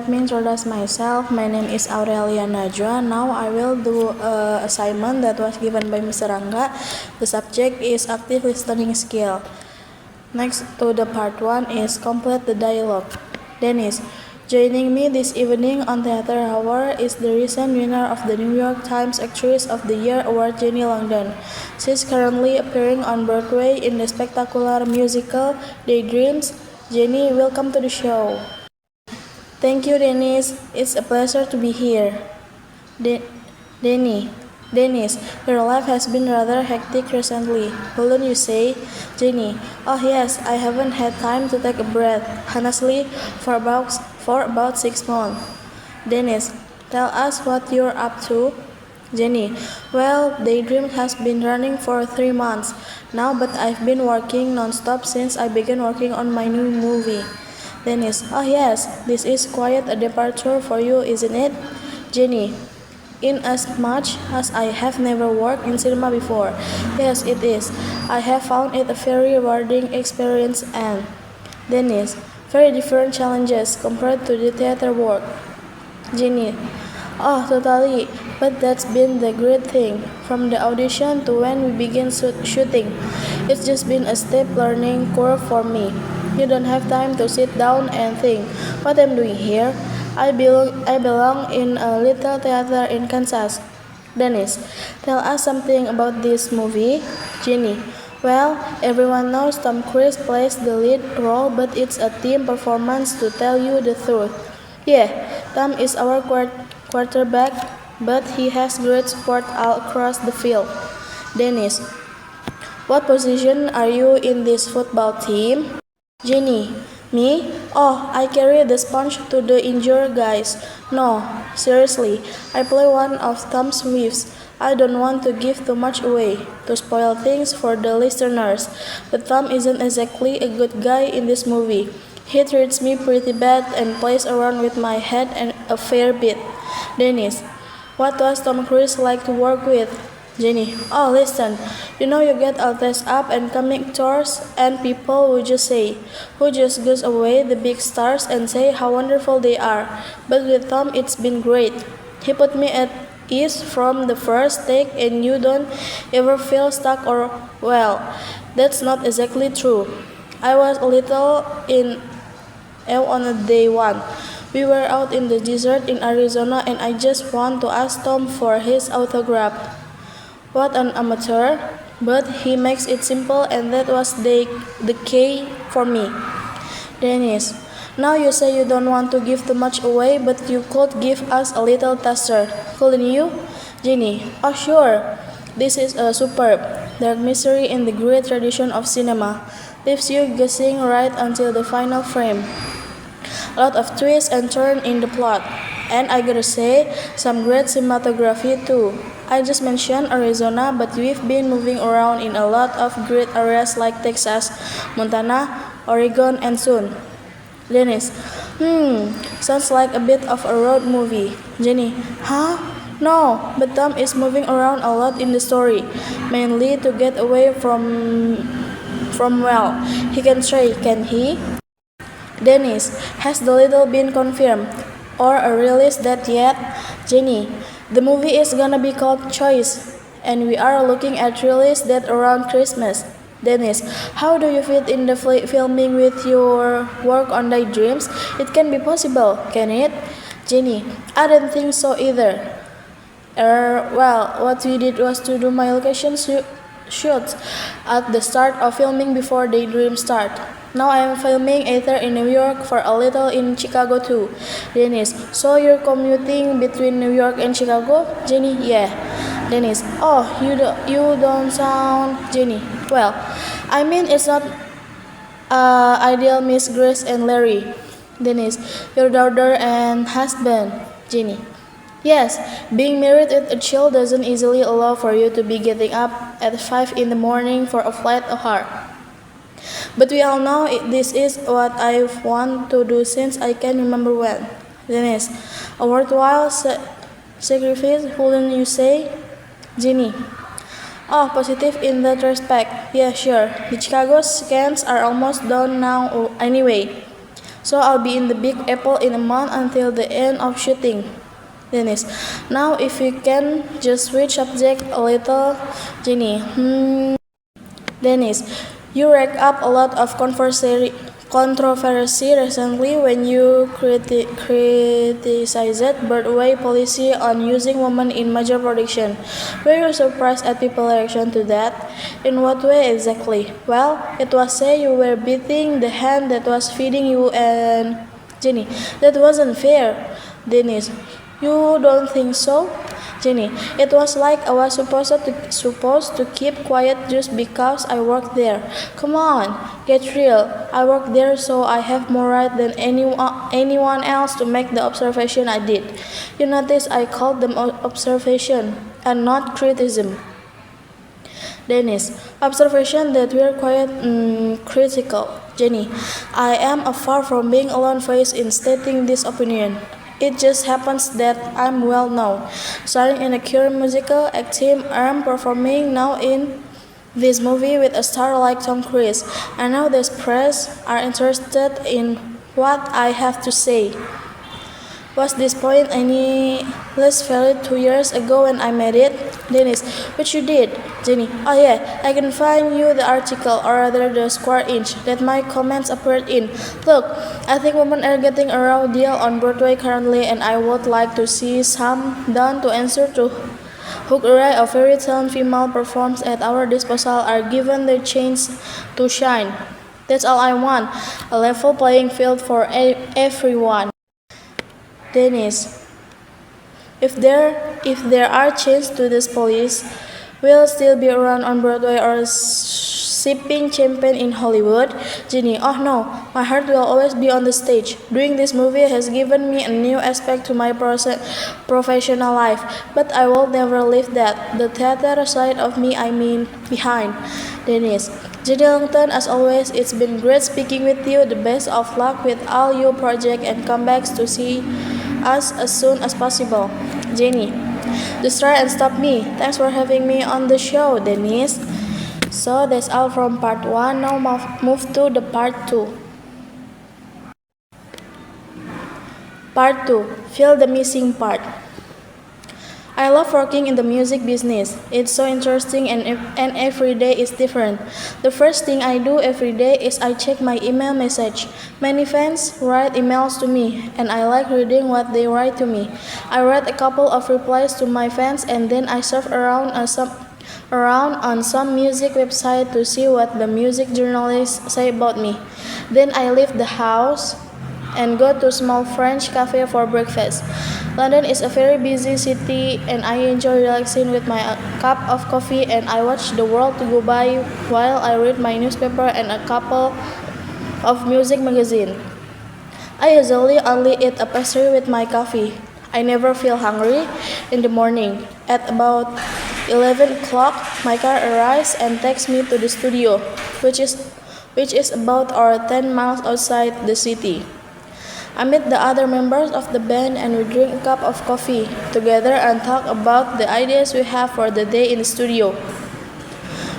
let me introduce myself. My name is Aurelia Najwa. Now I will do a assignment that was given by Mr. Rangga. The subject is active listening skill. Next to the part 1 is complete the dialogue. Dennis, joining me this evening on Theater Hour is the recent winner of the New York Times Actress of the Year Award, Jenny Langdon. She's currently appearing on Broadway in the spectacular musical Daydreams. Jenny, welcome to the show. Thank you, Dennis. It's a pleasure to be here. Denny, Dennis, your life has been rather hectic recently, wouldn't you say? Jenny, oh yes, I haven't had time to take a breath, honestly, for about 6 months. Dennis, tell us what you're up to. Jenny, well, Daydream has been running for 3 months now, but I've been working non-stop since I began working on my new movie. Dennis, oh yes, this is quite a departure for you, isn't it? Jenny, in as much as I have never worked in cinema before, yes, it is. I have found it a very rewarding experience and Dennis, very different challenges compared to the theater work. Jenny, oh, totally. But that's been the great thing. From the audition to when we begin shooting, it's just been a steep learning curve for me. You don't have time to sit down and think, what I'm doing here? I belong in a little theater in Kansas. Dennis, tell us something about this movie. Jenny, well, everyone knows Tom Cruise plays the lead role, but it's a team performance to tell you the truth. Yeah, Tom is our quarterback, but he has great support all across the field. Dennis, what position are you in this football team? Jenny, me? Oh, I carry the sponge to the injured guys. No, seriously, I play one of Tom's wives. I don't want to give too much away, to spoil things for the listeners, but Tom isn't exactly a good guy in this movie. He treats me pretty bad and plays around with my head and a fair bit. Dennis, what was Tom Cruise like to work with? Jenny, oh listen, you know you get all dressed up and comic tours and people who just goes away the big stars and say how wonderful they are. But with Tom it's been great. He put me at ease from the first take and you don't ever feel stuck or well, that's not exactly true. I was a little in awe on a day one. We were out in the desert in Arizona and I just want to ask Tom for his autograph. What an amateur, but he makes it simple and that was the key for me. Dennis, now you say you don't want to give too much away, but you could give us a little taster, couldn't you? Jenny, oh sure. This is a superb, dark mystery in the great tradition of cinema. Leaves you guessing right until the final frame. A lot of twists and turns in the plot. And I gotta say, some great cinematography too. I just mentioned Arizona, but we've been moving around in a lot of great areas like Texas, Montana, Oregon, and soon. Dennis, sounds like a bit of a road movie. Jenny, huh? No, but Tom is moving around a lot in the story, mainly to get away from well, he can stray, can he? Dennis, has the little been confirmed? Or a release date yet? Jenny, the movie is gonna be called Choice, and we are looking at release date around Christmas. Dennis, how do you fit in the filming with your work on Daydreams? It can be possible, can it? Jenny, I don't think so either. Well, what we did was to do my location shoots at the start of filming before Daydream start. Now I am filming either in New York for a little in Chicago too. Dennis, so you're commuting between New York and Chicago? Jenny, yeah. Dennis, oh, you don't sound. Jenny, well, I mean it's not ideal Miss Grace and Larry. Dennis, your daughter and husband. Jenny, yes, being married with a child doesn't easily allow for you to be getting up at 5 in the morning for a flight hard. But we all know this is what I want to do since I can remember when. Dennis, a worthwhile sacrifice, wouldn't you say? Jenny, oh, positive in that respect. Yeah, sure. The Chicago scans are almost done now anyway. So I'll be in the Big Apple in a month until the end of shooting. Dennis. Now if you can just switch subject a little. Jenny. Dennis. You racked up a lot of controversy recently when you criticized Broadway policy on using women in major production. Were you surprised at people's reaction to that? In what way exactly? Well, it was said you were beating the hand that was feeding you and Jenny. That wasn't fair. Dennis. You don't think so? Jenny, it was like I was supposed to keep quiet just because I worked there. Come on, get real. I worked there, so I have more right than anyone else to make the observation I did. You notice I called them observation and not criticism. Dennis, observation that we're quite critical. Jenny, I am far from being a lone voice in stating this opinion. It just happens that I'm well known, starring in a current musical, acting, and performing now in this movie with a star like Tom Cruise. And now the press are interested in what I have to say. Was this point any less valid 2 years ago when I made it? Dennis, which you did. Jenny, oh yeah, I can find you the article, or rather the square inch, that my comments appeared in. Look, I think women are getting a raw deal on Broadway currently, and I would like to see some done to answer to Hook array of very talented female performers at our disposal are given the chance to shine. That's all I want, a level playing field for everyone. Dennis, if there are changes to this police, will still be around on Broadway or sipping champagne in Hollywood? Jenny, oh no, my heart will always be on the stage. Doing this movie has given me a new aspect to my professional life, but I will never leave that, the theater side of me, behind. Dennis, Jenny Longton, as always, it's been great speaking with you. The best of luck with all your projects and comebacks to see us as soon as possible. Jenny, just try and stop me. Thanks for having me on the show, Dennis. So that's all from part 1. Now move to the part 2. Part 2. Fill the missing part. I love working in the music business. It's so interesting and every day is different. The first thing I do every day is I check my email message. Many fans write emails to me and I like reading what they write to me. I write a couple of replies to my fans and then I surf around on some music website to see what the music journalists say about me. Then I leave the house and go to a small French cafe for breakfast. London is a very busy city and I enjoy relaxing with my cup of coffee and I watch the world go by while I read my newspaper and a couple of music magazines. I usually only eat a pastry with my coffee. I never feel hungry in the morning. At about 11 o'clock, my car arrives and takes me to the studio, which is about 10 miles outside the city. I meet the other members of the band and we drink a cup of coffee together and talk about the ideas we have for the day in the studio.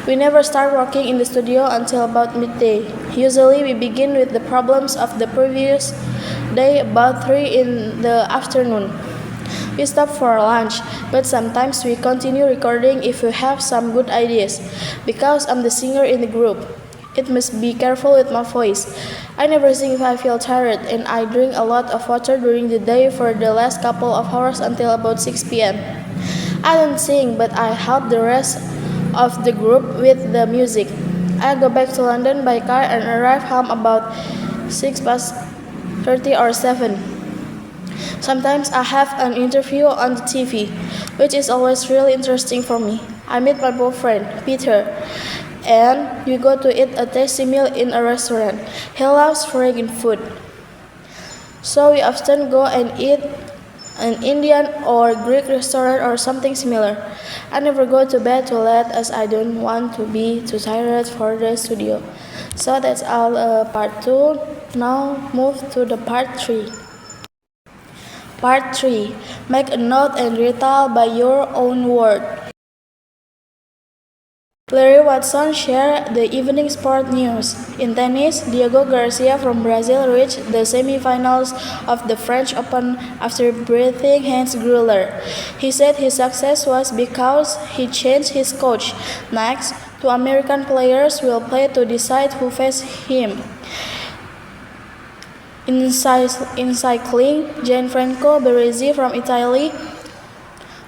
We never start working in the studio until about midday. Usually we begin with the problems of the previous day about 3 in the afternoon. We stop for lunch, but sometimes we continue recording if we have some good ideas. Because I'm the singer in the group, it must be careful with my voice. I never sing if I feel tired, and I drink a lot of water during the day for the last couple of hours until about 6 p.m. I don't sing, but I help the rest of the group with the music. I go back to London by car and arrive home about 6:30 or 7. Sometimes I have an interview on the TV, which is always really interesting for me. I meet my boyfriend, Peter, and we go to eat a tasty meal in a restaurant. He loves vegan food, so we often go and eat an Indian or Greek restaurant or something similar. I never go to bed too late as I don't want to be too tired for the studio. So that's all part 2. Now move to the part 3. Part 3. Make a note and retell by your own word. Larry Watson shared the evening sport news. In tennis, Diego Garcia from Brazil reached the semifinals of the French Open after beating Hans Gruller. He said his success was because he changed his coach. Next, two American players will play to decide who faces him. In cycling, Gianfranco Baresi from Italy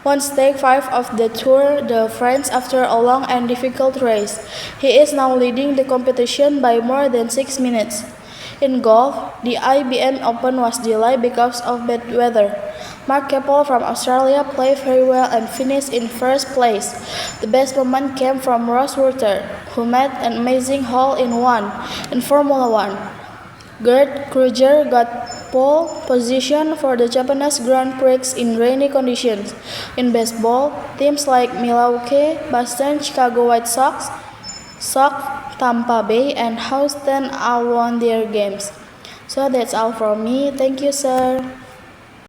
won Stage 5 of the Tour de France after a long and difficult race. He is now leading the competition by more than 6 minutes. In golf, the IBM Open was delayed because of bad weather. Mark Keppel from Australia played very well and finished in first place. The best moment came from Ross Ruther, who made an amazing hole-in-one in Formula One. Gerd Kruger got pole position for the Japanese Grand Prix in rainy conditions. In baseball, teams like Milwaukee, Boston, Chicago White Sox, Tampa Bay, and Houston all won their games. So that's all from me. Thank you, sir.